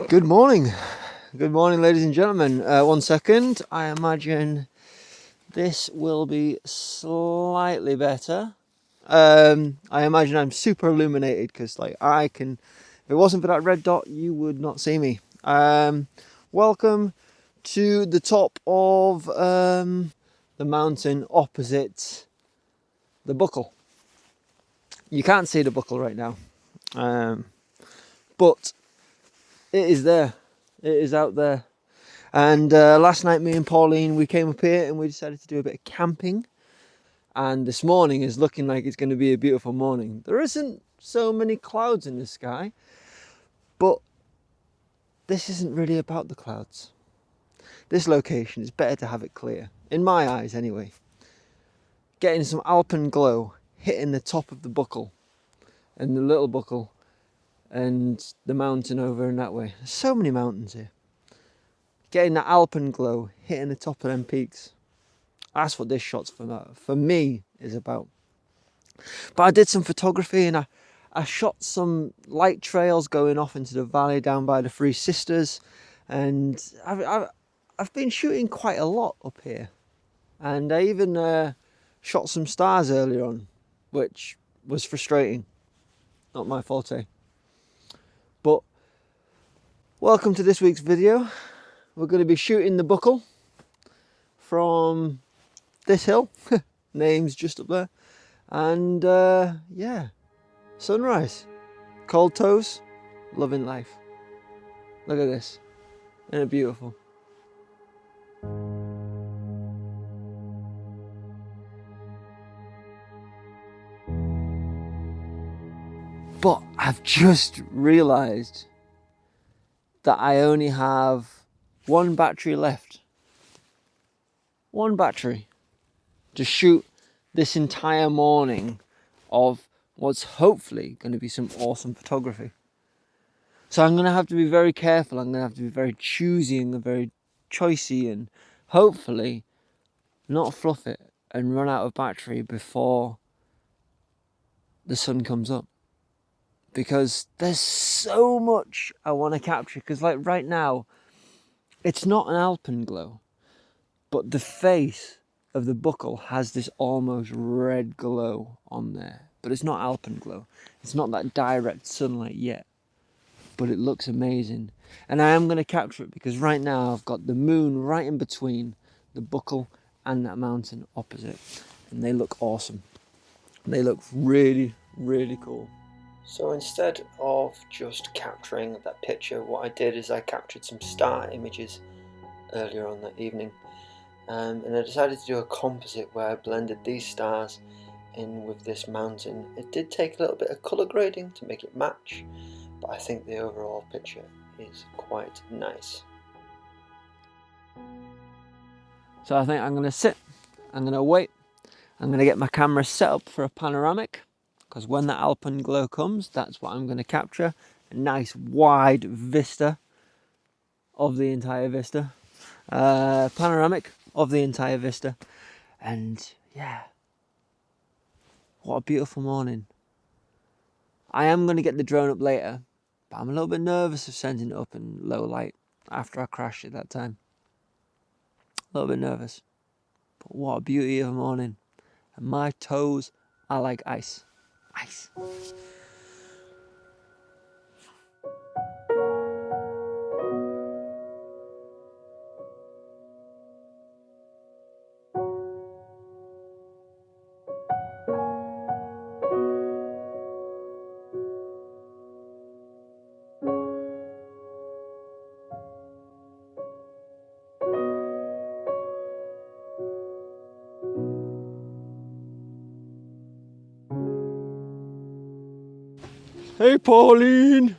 Good morning, ladies and gentlemen. 1 second, I imagine this will be slightly better. I imagine I'm super illuminated because, if it wasn't for that red dot, you would not see me. Welcome to the top of the mountain opposite the buckle. You can't see the buckle right now, but it is there. It is out there. And last night, me and Pauline, we came up here and we decided to do a bit of camping. And this morning is looking like it's going to be a beautiful morning. There isn't so many clouds in the sky, but this isn't really about the clouds. This location is better to have it clear, in my eyes anyway. Getting some alpenglow hitting the top of the buckle and the little buckle and the mountain over in that way. There's so many mountains here. Getting that alpenglow hitting the top of them peaks. That's what this shot's for me is about. But I did some photography and I shot some light trails going off into the valley down by the Three Sisters, and I've been shooting quite a lot up here, and I even shot some stars earlier on, which was frustrating. Not my forte. But welcome to this week's video. We're going to be shooting the buckle from this hill. Name's just up there. And yeah, sunrise, cold toes, loving life. Look at this. Isn't it beautiful? But I've just realised that I only have one battery left. One battery to shoot this entire morning of what's hopefully going to be some awesome photography. So I'm going to have to be very careful. I'm going to have to be very choosy and very choicey and hopefully not fluff it and run out of battery before the sun comes up. Because there's so much I want to capture. Because like right now, it's not an alpenglow, but the face of the buckle has this almost red glow on there. But it's not alpenglow. It's not that direct sunlight yet. But it looks amazing. And I am going to capture it because right now I've got the moon right in between the buckle and that mountain opposite. And they look awesome. They look really, really cool. So instead of just capturing that picture, what I did is I captured some star images earlier on that evening. And I decided to do a composite where I blended these stars in with this mountain. It did take a little bit of colour grading to make it match, but I think the overall picture is quite nice. So I think I'm going to sit, I'm going to wait, I'm going to get my camera set up for a panoramic, because when that alpenglow comes, that's what I'm going to capture. A nice wide vista of the entire vista. Panoramic of the entire vista. And yeah, what a beautiful morning. I am going to get the drone up later, but I'm a little bit nervous of sending it up in low light after I crashed it that time. A little bit nervous. But what a beauty of a morning. And my toes are like ice. Ice. Hey Pauline!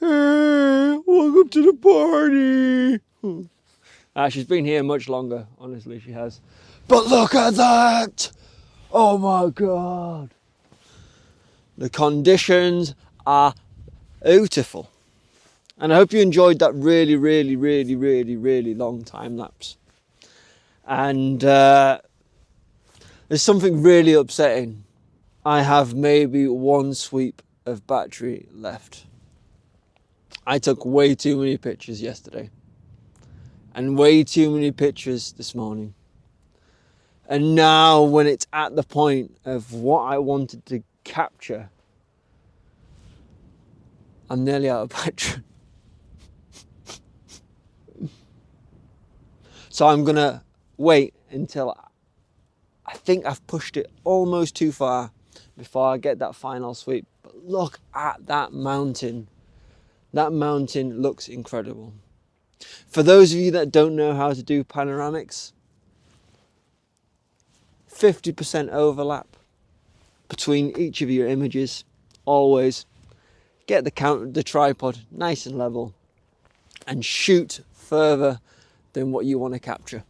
Hey, welcome to the party! She's been here much longer, honestly she has. But look at that! Oh my god! The conditions are beautiful. And I hope you enjoyed that really, really, really, really, really long time lapse. And there's something really upsetting. I have maybe one sweep of battery left. I took way too many pictures yesterday and way too many pictures this morning. And now when it's at the point of what I wanted to capture, I'm nearly out of battery. So I'm gonna wait until I think I've pushed it almost too far before I get that final sweep. But look at that mountain. That mountain looks incredible. For those of you that don't know how to do panoramics, 50% overlap between each of your images. Always get the tripod nice and level and shoot further than what you want to capture.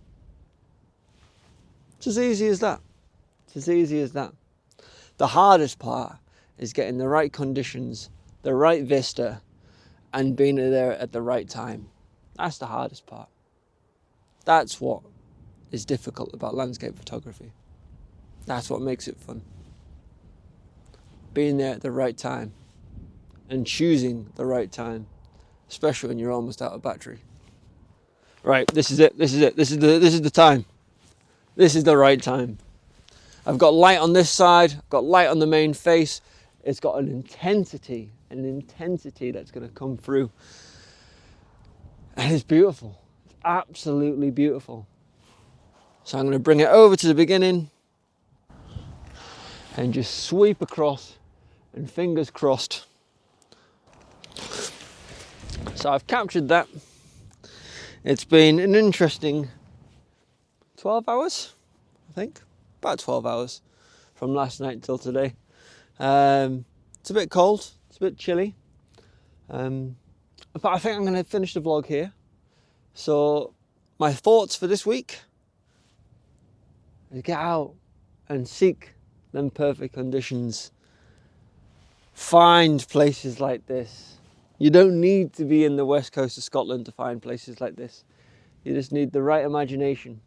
It's as easy as that. It's as easy as that. The hardest part is getting the right conditions, the right vista, and being there at the right time. That's the hardest part. That's what is difficult about landscape photography. That's what makes it fun. Being there at the right time and choosing the right time, especially when you're almost out of battery. Right, this is it. This is it. This is the time. This is the right time. I've got light on this side. I've got light on the main face. It's got an intensity that's going to come through. And it's beautiful. It's absolutely beautiful. So I'm going to bring it over to the beginning and just sweep across, and fingers crossed. So I've captured that. It's been an interesting 12 hours, I think. About 12 hours from last night till today. It's a bit cold, it's a bit chilly. But I think I'm going to finish the vlog here. So my thoughts for this week is get out and seek them perfect conditions. Find places like this. You don't need to be in the west coast of Scotland to find places like this. You just need the right imagination.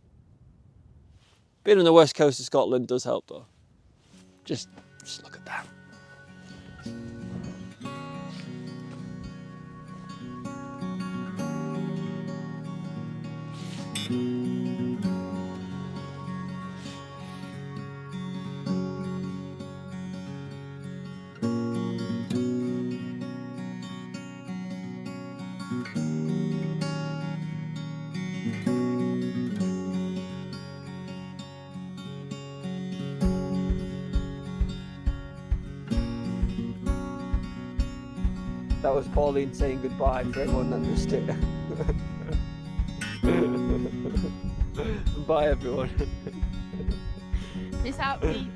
Being on the west coast of Scotland does help though. Just look at that. That was Pauline saying goodbye for everyone that missed it. Bye everyone. Peace out, peeps.